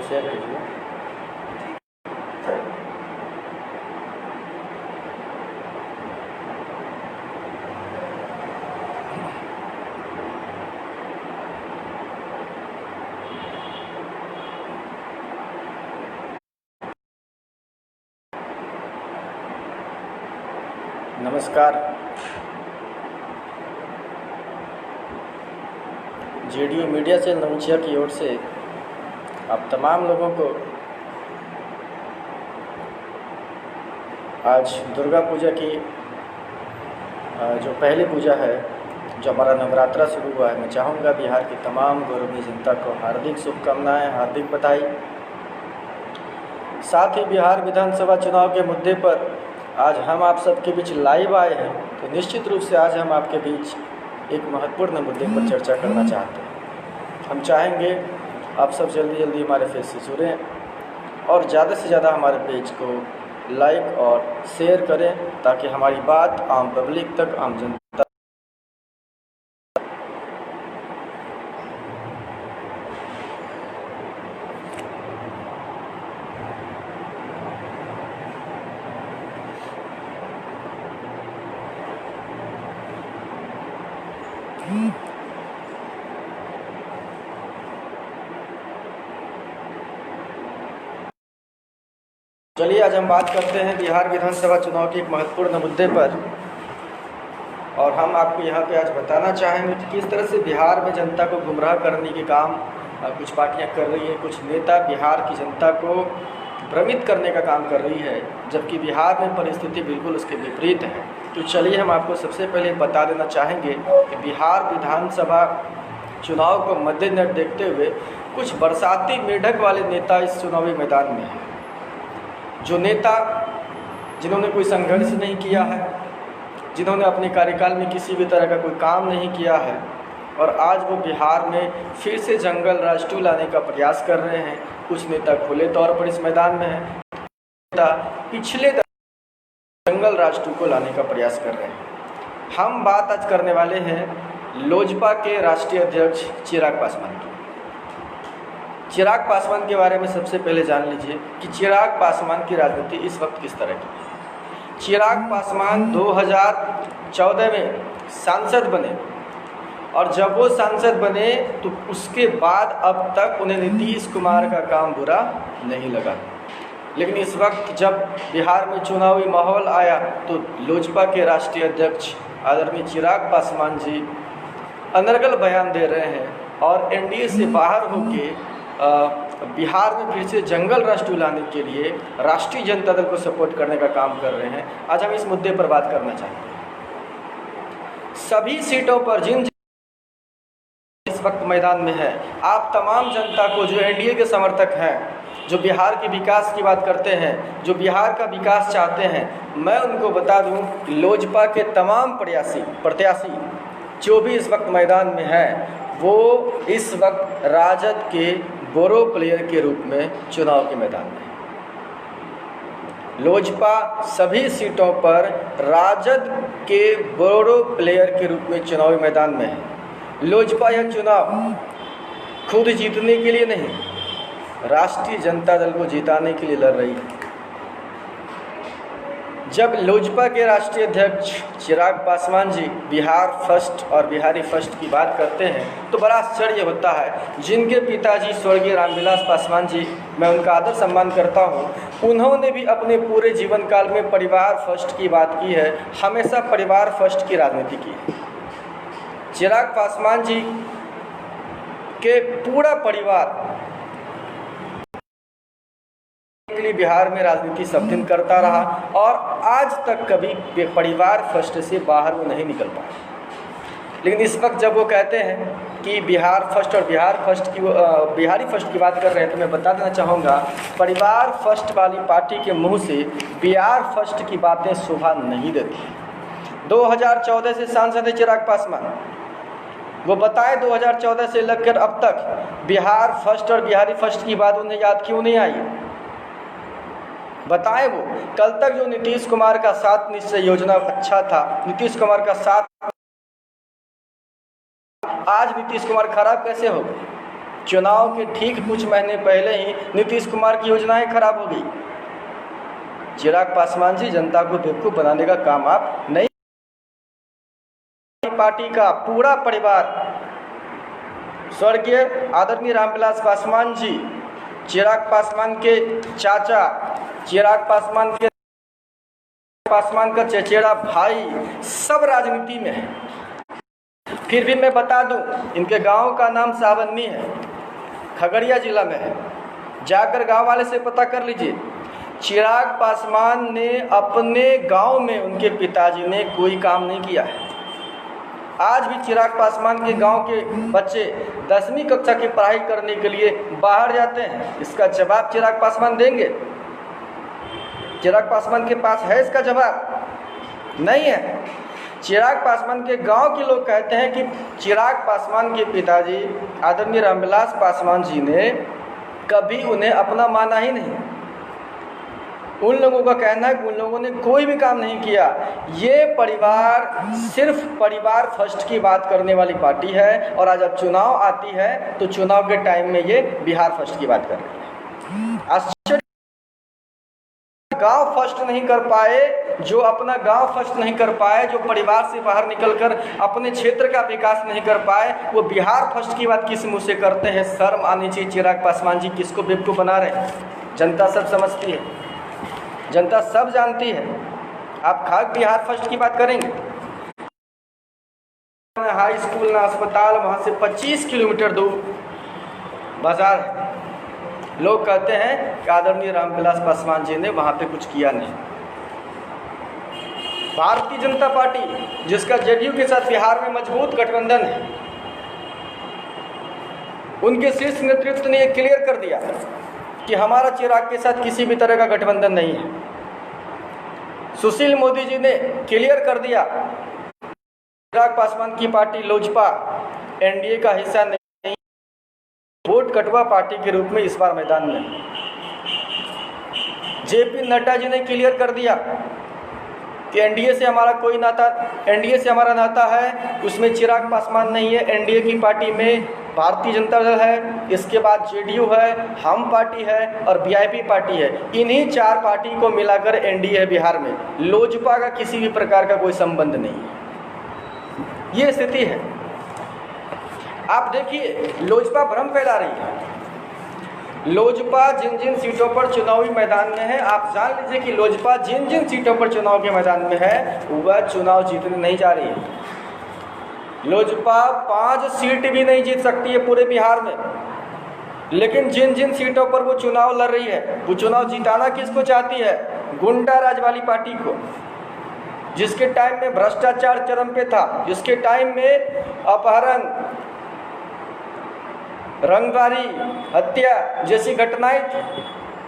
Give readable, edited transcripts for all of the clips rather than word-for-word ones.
Share कीजिए। नमस्कार। JDU media cell नवंचिया की ओर से आप तमाम लोगों को आज दुर्गा पूजा की जो पहली पूजा है, जो हमारा नवरात्रा शुरू हुआ है, मैं चाहूँगा बिहार की तमाम गौरवनीय जनता को हार्दिक शुभकामनाएं, हार्दिक बधाई। साथ ही बिहार विधानसभा चुनाव के मुद्दे पर आज हम आप सबके बीच लाइव आए हैं, तो निश्चित रूप से आज हम आपके बीच एक महत्वपूर्ण मुद्दे पर चर्चा करना चाहते हैं। हम चाहेंगे आप सब जल्दी जल्दी हमारे फेज से जुड़ें और ज़्यादा से ज़्यादा हमारे पेज को लाइक और शेयर करें, ताकि हमारी बात आम पब्लिक तक, आम जनता चलिए आज हम बात करते हैं बिहार विधानसभा चुनाव के एक महत्वपूर्ण मुद्दे पर। और हम आपको यहाँ पे आज बताना चाहेंगे कि किस तरह से बिहार में जनता को गुमराह करने के काम कुछ पार्टियाँ कर रही हैं, कुछ नेता बिहार की जनता को भ्रमित करने का काम कर रही है, जबकि बिहार में परिस्थिति बिल्कुल उसके विपरीत है। तो चलिए हम आपको सबसे पहले बता देना चाहेंगे कि बिहार विधानसभा चुनाव को मद्देनजर देखते हुए कुछ बरसाती मेढक वाले नेता इस चुनावी मैदान में हैं। जो नेता जिन्होंने कोई संघर्ष नहीं किया है, जिन्होंने अपने कार्यकाल में किसी भी तरह का कोई काम नहीं किया है, और आज वो बिहार में फिर से जंगल राज 2 लाने का प्रयास कर रहे हैं। कुछ नेता खुले तौर पर इस मैदान में हैं, नेता पिछले जंगल राज 2 को लाने का प्रयास कर रहे हैं। हम बात आज करने वाले हैं लोजपा के राष्ट्रीय अध्यक्ष चिराग पासवान की। चिराग पासवान के बारे में सबसे पहले जान लीजिए कि चिराग पासवान की राजनीति इस वक्त किस तरह की है। चिराग पासवान 2014 में सांसद बने, और जब वो सांसद बने तो उसके बाद अब तक उन्हें नीतीश कुमार का काम बुरा नहीं लगा। लेकिन इस वक्त जब बिहार में चुनावी माहौल आया तो लोजपा के राष्ट्रीय अध्यक्ष आदरणीय चिराग पासवान जी अनर्गल बयान दे रहे हैं और एनडीए से बाहर होके बिहार में फिर से जंगल राज 2 लाने के लिए राष्ट्रीय जनता दल को सपोर्ट करने का काम कर रहे हैं। आज हम इस मुद्दे पर बात करना चाहते हैं। सभी सीटों पर जिन इस वक्त मैदान में है, आप तमाम जनता को जो एनडीए के समर्थक हैं, जो बिहार के विकास की बात करते हैं, जो बिहार का विकास चाहते हैं, मैं उनको बता दूं कि लोजपा के तमाम प्रत्याशी जो भी इस वक्त मैदान में है, वो इस वक्त राजद के बोरो प्लेयर के रूप में चुनाव के मैदान में है। लोजपा सभी सीटों पर राजद के बोरो प्लेयर के रूप में चुनावी मैदान में है। लोजपा यह चुनाव खुद जीतने के लिए नहीं, राष्ट्रीय जनता दल को जिताने के लिए लड़ रही है। जब लोजपा के राष्ट्रीय अध्यक्ष चिराग पासवान जी बिहार फर्स्ट और बिहारी फर्स्ट की बात करते हैं तो बड़ा आश्चर्य होता है। जिनके पिताजी स्वर्गीय रामविलास पासवान जी, मैं उनका आदर सम्मान करता हूं, उन्होंने भी अपने पूरे जीवन काल में परिवार फर्स्ट की बात की है, हमेशा परिवार फर्स्ट की राजनीति की है। चिराग पासवान जी के पूरा परिवार के लिए बिहार में राजनीति सब दिन करता रहा और आज तक कभी परिवार फर्स्ट से बाहर वो नहीं निकल पाए। लेकिन इस वक्त जब वो कहते हैं कि बिहार फर्स्ट और बिहारी फर्स्ट की बात कर रहे हैं, तो मैं बता देना चाहूँगा, परिवार फर्स्ट वाली पार्टी के मुंह से बिहार फर्स्ट की बातें शोभा नहीं देती। 2014 से सांसद है चिराग पासवान, वो बताए 2014 से लेकर अब तक बिहार फर्स्ट और बिहारी फर्स्ट की बात उन्हें याद क्यों नहीं आई? बताए वो कल तक जो नीतीश कुमार का 7 निश्चय योजना अच्छा था, नीतीश कुमार का साथ, आज नीतीश कुमार खराब कैसे हो गए? चुनाव के ठीक कुछ महीने पहले ही नीतीश कुमार की योजनाएं खराब हो गई। चिराग पासवान जी, जनता को बेवकूफ़ बनाने का काम आप नहीं। पार्टी का पूरा परिवार स्वर्गीय आदरणीय रामविलास पासवान जी, चिराग पासवान के चाचा, चिराग पासवान का चचेरा भाई, सब राजनीति में है। फिर भी मैं बता दूं, इनके गांव का नाम सावन्नी है, खगड़िया जिला में है। जाकर गांव वाले से पता कर लीजिए। चिराग पासवान ने अपने गांव में उनके पिताजी ने कोई काम नहीं किया है। आज भी चिराग पासवान के गांव के बच्चे 10वीं कक्षा की पढ़ाई करने के लिए बाहर जाते हैं। इसका जवाब चिराग पासवान देंगे? चिराग पासवान के पास है इसका जवाब? नहीं है। चिराग पासवान के गांव के लोग कहते हैं कि चिराग पासवान के पिताजी आदरणीय रामविलास पासवान जी ने कभी उन्हें अपना माना ही नहीं। उन लोगों का कहना है कि उन लोगों ने कोई भी काम नहीं किया। ये परिवार सिर्फ परिवार फर्स्ट की बात करने वाली पार्टी है, और आज जब चुनाव आती है तो चुनाव के टाइम में ये बिहार फर्स्ट की बात कर रही है। आश्चर्य, गांव फर्स्ट नहीं कर पाए, जो अपना गांव फर्स्ट नहीं कर पाए, जो परिवार से बाहर निकलकर अपने क्षेत्र का विकास नहीं कर पाए, वो बिहार फर्स्ट की बात किस मुंह से करते हैं? शर्म आनी चाहिए। चिराग पासवान जी किसको बेवकूफ़ बना रहे हैं? जनता सब समझती है, जनता सब जानती है। आप खाक बिहार फर्स्ट की बात करेंगे? हाई स्कूल ना अस्पताल, वहाँ से 25 किलोमीटर दूर बाजार है। लोग कहते हैं कि आदरणीय रामविलास पासवान जी ने वहाँ पे कुछ किया नहीं। भारतीय जनता पार्टी, जिसका जेडीयू के साथ बिहार में मजबूत गठबंधन है, उनके शीर्ष नेतृत्व ने ये क्लियर कर दिया कि हमारा चिराग के साथ किसी भी तरह का गठबंधन नहीं है। सुशील मोदी जी ने क्लियर कर दिया चिराग पासवान की पार्टी लोजपा एनडीए का हिस्सा नहीं, वोट कटवा पार्टी के रूप में इस बार मैदान में। जेपी नड्डा जी ने क्लियर कर दिया कि एनडीए से हमारा कोई नाता, एनडीए से हमारा नाता है, उसमें चिराग पासवान नहीं है। एनडीए की पार्टी में भारतीय जनता दल है, इसके बाद जेडीयू है, हम पार्टी है और वीआईपी पार्टी है। इन्हीं 4 पार्टी को मिलाकर एनडीए है बिहार में। लोजपा का किसी भी प्रकार का कोई संबंध नहीं है। ये स्थिति है। आप देखिए, लोजपा भ्रम फैला रही है। लोजपा जिन जिन सीटों पर चुनावी मैदान में है, आप जान लीजिए कि लोजपा जिन जिन सीटों पर चुनाव के मैदान में है, वह चुनाव जीतने नहीं जा रही है। लोजपा 5 सीट भी नहीं जीत सकती है पूरे बिहार में, लेकिन जिन जिन सीटों पर वो चुनाव लड़ रही है, वो चुनाव जिताना किसको चाहती है? गुंडा राज वाली पार्टी को, जिसके टाइम में भ्रष्टाचार चरम पे था, जिसके टाइम में अपहरण, रंगदारी, हत्या जैसी घटनाएं थी,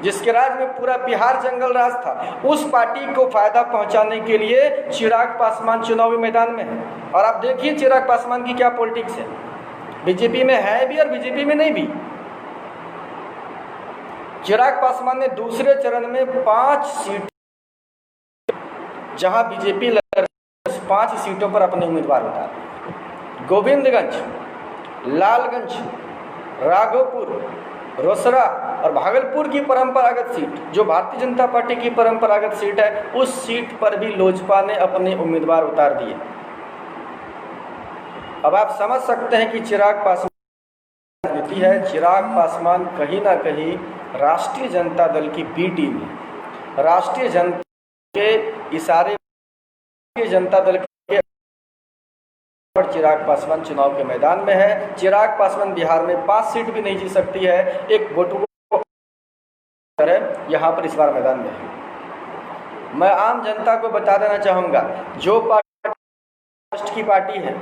जिसके राज में पूरा बिहार जंगल राज था, उस पार्टी को फायदा पहुंचाने के लिए चिराग पासवान चुनावी मैदान में है। और आप देखिए चिराग पासवान की क्या पॉलिटिक्स है। बीजेपी में है भी और बीजेपी में नहीं भी। चिराग पासवान ने दूसरे चरण में 5 सीट, जहां बीजेपी लड़ रही है, 5 सीटों पर अपने उम्मीदवार उतारे। गोविंदगंज, लालगंज, राघोपुर, रोसड़ा और भागलपुर की परंपरागत सीट, जो भारतीय जनता पार्टी की परंपरागत सीट है, उस सीट पर भी लोजपा ने अपने उम्मीदवार उतार दिए। अब आप समझ सकते हैं कि चिराग पासवान राजनीति है। चिराग पासवान कहीं ना कहीं राष्ट्रीय जनता दल की बी टीम है। राष्ट्रीय जनता के इशारे जनता दल के पर चिराग पासवान चुनाव के मैदान में है। चिराग पासवान बिहार में 5 सीट भी नहीं जीत सकती है। एक बटुआ यहाँ पर इस बार मैदान में है। मैं आम जनता को बता देना चाहूँगा, जो पार्टी की पार्टी है,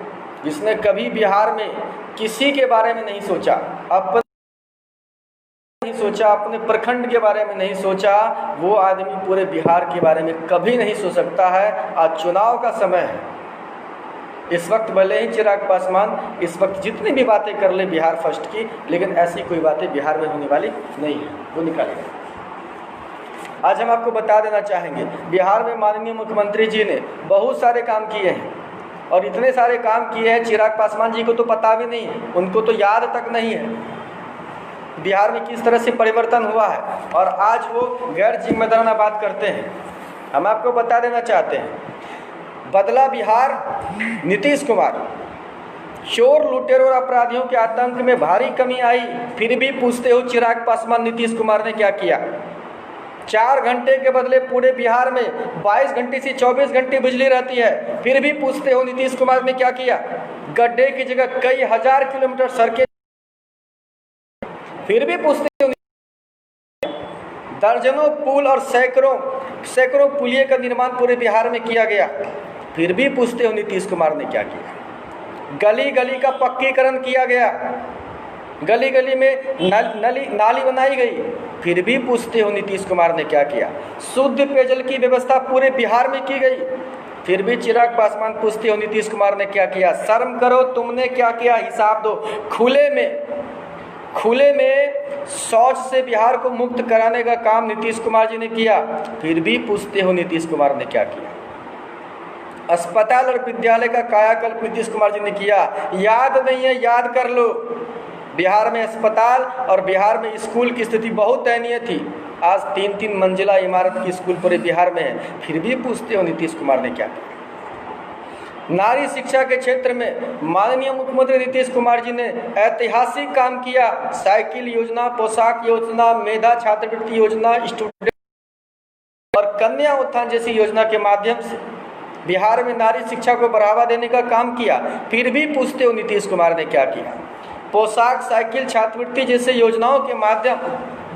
जिसने कभी बिहार में किसी के बारे में नहीं सोचा, अपने प्रखंड के बारे में नहीं सोचा, वो आदमी पूरे बिहार के बारे में कभी नहीं सोच सकता है। आज चुनाव का समय है। इस वक्त भले ही चिराग पासवान इस वक्त जितनी भी बातें कर ले बिहार फर्स्ट की, लेकिन ऐसी कोई बातें बिहार में होने वाली नहीं है, वो निकालेगा। आज हम आपको बता देना चाहेंगे, बिहार में माननीय मुख्यमंत्री जी ने बहुत सारे काम किए हैं, और इतने सारे काम किए हैं चिराग पासवान जी को तो पता भी नहीं है, उनको तो याद तक नहीं है। बिहार में किस तरह से परिवर्तन हुआ है और आज वो गैर जिम्मेदाराना बात करते हैं। हम आपको बता देना चाहते हैं, बदला बिहार नीतीश कुमार। चोर लुटेरों और अपराधियों के आतंक में भारी कमी आई, फिर भी पूछते हो चिराग पासवान नीतीश कुमार ने क्या किया। 4 घंटे के बदले पूरे बिहार में 22 घंटे से 24 घंटे बिजली रहती है, फिर भी पूछते हो नीतीश कुमार ने क्या किया। गड्ढे की जगह कई हजार किलोमीटर सड़कें, फिर भी पूछते हो। दर्जनों पुल और सैकड़ों पुलिये का निर्माण पूरे बिहार में किया गया, फिर भी पूछते हो नीतीश कुमार ने क्या किया। गली गली का पक्कीकरण किया गया, गली गली में नाली बनाई गई, फिर भी पूछते हो नीतीश कुमार ने क्या किया। शुद्ध पेयजल की व्यवस्था पूरे बिहार में की गई, फिर भी चिराग पासवान पूछते हो नीतीश कुमार ने क्या किया। शर्म करो, तुमने क्या किया, हिसाब दो। खुले में शौच से बिहार को मुक्त कराने का काम नीतीश कुमार जी ने किया, फिर भी पूछते हो नीतीश कुमार ने क्या किया। अस्पताल और विद्यालय का कायाकल्प नीतीश कुमार जी ने किया, याद नहीं है, याद कर लो। बिहार में अस्पताल और बिहार में स्कूल की स्थिति बहुत दयनीय थी, आज 3-3 मंजिला इमारत की स्कूल पूरे बिहार में है, फिर भी पूछते हो नीतीश कुमार ने क्या किया। नारी शिक्षा के क्षेत्र में माननीय मुख्यमंत्री नीतीश कुमार जी ने ऐतिहासिक काम किया। साइकिल योजना, पोशाक योजना, मेधा छात्रवृत्ति योजना, स्टूडेंट और कन्या उत्थान जैसी योजना के माध्यम से बिहार में नारी शिक्षा को बढ़ावा देने का काम किया, फिर भी पूछते हो नीतीश कुमार ने क्या किया। पोशाक, साइकिल, छात्रवृत्ति जैसे योजनाओं के माध्यम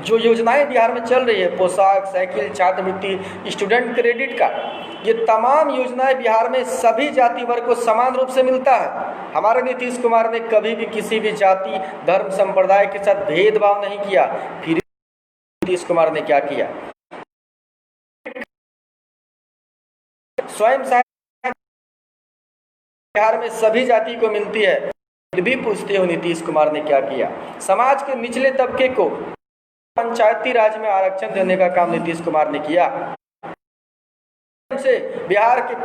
जो योजनाएं बिहार में चल रही है, पोशाक, साइकिल, छात्रवृत्ति, स्टूडेंट क्रेडिट कार्ड, ये तमाम योजनाएं बिहार में सभी जाति वर्ग को समान रूप से मिलता है। हमारे नीतीश कुमार ने कभी भी किसी भी जाति, धर्म, संप्रदाय के साथ भेदभाव नहीं किया, फिर नीतीश कुमार ने क्या किया। स्वयं सहायता बिहार में सभी जाति को मिलती है, फिर भी पूछते हो नीतीश कुमार ने क्या किया। समाज के निचले तबके को पंचायती राज में आरक्षण देने का काम नीतीश कुमार ने किया। से बिहार के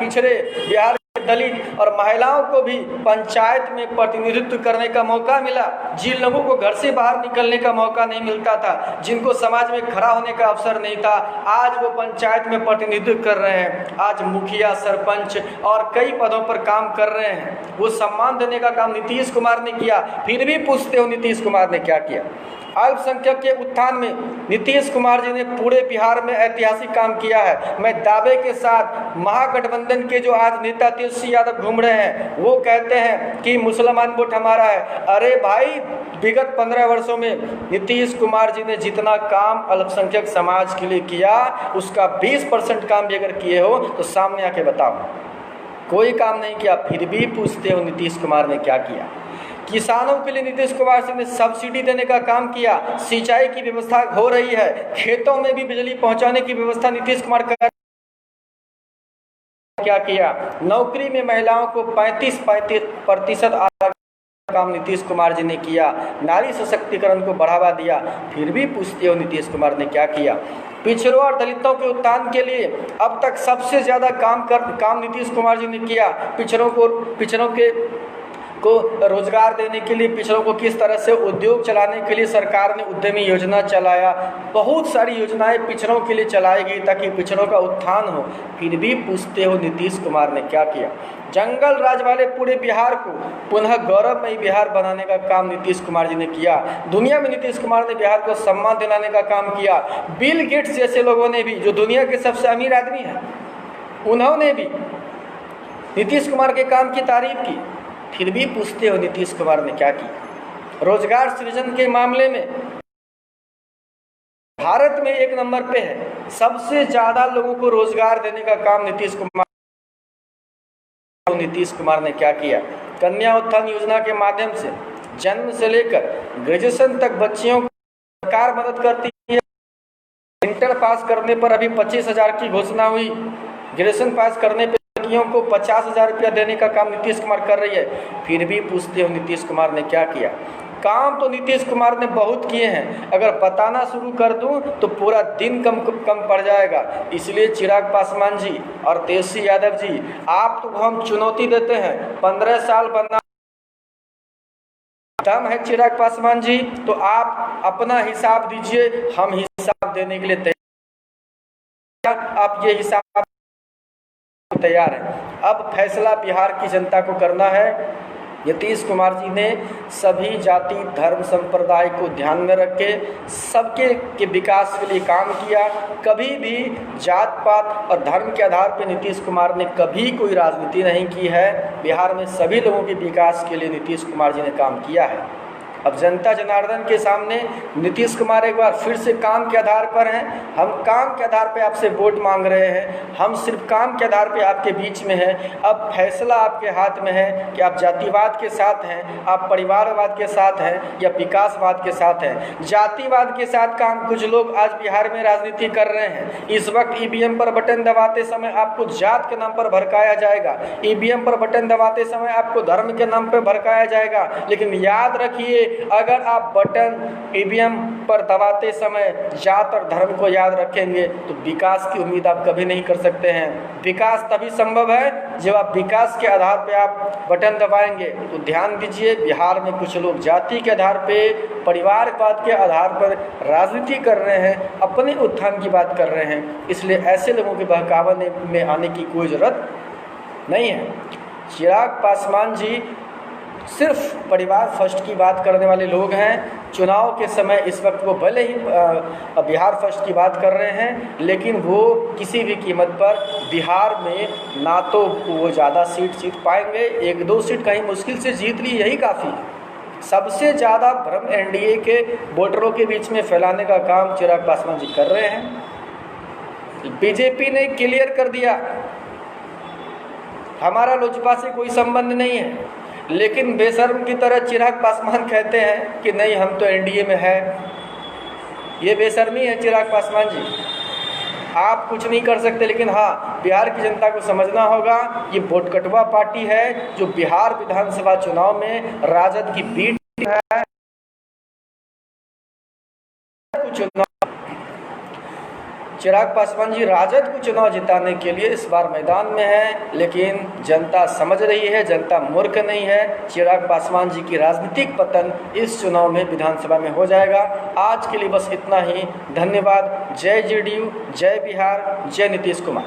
दलित और महिलाओं को भी पंचायत में प्रतिनिधित्व करने का मौका मिला। जिन लोगों को घर से बाहर निकलने का मौका नहीं मिलता था, जिनको समाज में खड़ा होने का अवसर नहीं था, आज वो पंचायत में प्रतिनिधित्व कर रहे हैं। आज मुखिया, सरपंच और कई पदों पर काम कर रहे हैं। वो सम्मान देने का काम नीतीश कुमार ने किया, फिर भी पूछते हो नीतीश कुमार ने क्या किया। अल्पसंख्यक के उत्थान में नीतीश कुमार जी ने पूरे बिहार में ऐतिहासिक काम किया है। मैं दावे के साथ महागठबंधन के जो आज नेता तेजस्वी यादव घूम रहे हैं, वो कहते हैं कि मुसलमान वोट हमारा है। अरे भाई, विगत 15 वर्षों में नीतीश कुमार जी ने जितना काम अल्पसंख्यक समाज के लिए किया, उसका 20% काम भी अगर किए हो तो सामने आके बताओ। कोई काम नहीं किया, फिर भी पूछते हो नीतीश कुमार ने क्या किया। किसानों के लिए नीतीश कुमार जी ने सब्सिडी देने का काम किया, सिंचाई की व्यवस्था हो रही है, खेतों में भी बिजली पहुंचाने की व्यवस्था नीतीश कुमार कर क्या किया। नौकरी में महिलाओं को 35% आरक्षण काम नीतीश कुमार जी ने किया। नारी सशक्तिकरण को बढ़ावा दिया, फिर भी पूछते हो नीतीश कुमार ने क्या किया। पिछड़ों और दलितों के उत्थान के लिए अब तक सबसे ज़्यादा काम नीतीश कुमार जी ने किया। पिछड़ों को रोजगार देने के लिए, पिछड़ों को किस तरह से उद्योग चलाने के लिए सरकार ने उद्यमी योजना चलाया। बहुत सारी योजनाएं पिछड़ों के लिए चलाई गई ताकि पिछड़ों का उत्थान हो, फिर भी पूछते हो नीतीश कुमार ने क्या किया। जंगल राज वाले पूरे बिहार को पुनः गौरवमयी बिहार बनाने का काम नीतीश कुमार जी ने किया। दुनिया में नीतीश कुमार ने बिहार को सम्मान दिलाने का काम किया। बिल गेट्स जैसे लोगों ने भी, जो दुनिया के सबसे अमीर आदमी हैं, उन्होंने भी नीतीश कुमार के काम की तारीफ की, फिर भी पूछते हो नीतीश कुमार ने क्या किया। रोजगार सृजन के मामले में भारत में 1 नंबर पे है। सबसे ज्यादा लोगों को रोजगार देने का काम नीतीश कुमार ने क्या किया। कन्या उत्थान योजना के माध्यम से जन्म से लेकर ग्रेजुएशन तक बच्चियों को सरकार मदद करती है। इंटर पास करने पर अभी 25,000 की घोषणा हुई। ग्रेजुएशन पास करने पर लड़कियों को 50,000 रुपया देने का काम नीतीश कुमार कर रही है, फिर भी पूछते हो नीतीश कुमार ने क्या किया। काम तो नीतीश कुमार ने बहुत किए हैं, अगर बताना शुरू कर दूं तो पूरा दिन कम पड़ जाएगा। इसलिए चिराग पासवान जी और तेजस्वी यादव जी, आप तो हम चुनौती देते हैं, 15 साल बनना दम है चिराग पासवान जी तो आप अपना हिसाब दीजिए, हम हिसाब देने के लिए तैयार, आप ये हिसाब तैयार हैं। अब फैसला बिहार की जनता को करना है। नीतीश कुमार जी ने सभी जाति धर्म संप्रदाय को ध्यान में रख के सबके के विकास के लिए काम किया। कभी भी जात पात और धर्म के आधार पर नीतीश कुमार ने कभी कोई राजनीति नहीं की है। बिहार में सभी लोगों के विकास के लिए नीतीश कुमार जी ने काम किया है। अब जनता जनार्दन के सामने नीतीश कुमार एक बार फिर से काम के आधार पर हैं। हम काम के आधार पर आपसे वोट मांग रहे हैं, हम सिर्फ काम के आधार पर आपके बीच में हैं। अब फैसला आपके हाथ में है कि आप जातिवाद के साथ हैं, आप परिवारवाद के साथ हैं या विकासवाद के साथ हैं। जातिवाद के साथ काम कुछ लोग आज बिहार में राजनीति कर रहे हैं। इस वक्त ईवीएम पर बटन दबाते समय आपको जात के नाम पर भड़काया जाएगा, ईवीएम पर बटन दबाते समय आपको धर्म के नाम पर भड़काया जाएगा। लेकिन याद रखिए, अगर आप बटन ईवीएम पर दबाते समय जात और धर्म को याद रखेंगे तो विकास की उम्मीद आप कभी नहीं कर सकते हैं। विकास तभी संभव है जब आप विकास के आधार पर आप बटन दबाएंगे। तो ध्यान दीजिए, बिहार में कुछ लोग जाति के आधार पे, परिवारवाद के आधार पर राजनीति कर रहे हैं, अपने उत्थान की बात कर रहे हैं। इसलिए ऐसे लोगों के बहकावे में आने की कोई ज़रूरत नहीं है। चिराग पासवान जी सिर्फ परिवार फर्स्ट की बात करने वाले लोग हैं। चुनाव के समय इस वक्त वो भले ही बिहार फर्स्ट की बात कर रहे हैं, लेकिन वो किसी भी कीमत पर बिहार में ना तो वो ज़्यादा सीट जीत पाएंगे, एक दो सीट कहीं मुश्किल से जीत ली, यही काफ़ी है। सबसे ज़्यादा भ्रम एनडीए के वोटरों के बीच में फैलाने का काम चिराग पासवान जी कर रहे हैं। बीजेपी ने क्लियर कर दिया हमारा लोजपा से कोई संबंध नहीं है, लेकिन बेशर्म की तरह चिराग पासवान कहते हैं कि नहीं हम तो एनडीए में है। ये बेशर्मी है चिराग पासवान जी, आप कुछ नहीं कर सकते। लेकिन हाँ, बिहार की जनता को समझना होगा, ये वोट कटवा पार्टी है जो बिहार विधानसभा चुनाव में राजद की बीट है। चिराग पासवान जी राजद को चुनाव जिताने के लिए इस बार मैदान में है, लेकिन जनता समझ रही है, जनता मूर्ख नहीं है। चिराग पासवान जी की राजनीतिक पतन इस चुनाव में विधानसभा में हो जाएगा। आज के लिए बस इतना ही। धन्यवाद। जय जेडीयू, जय बिहार, जय नीतीश कुमार।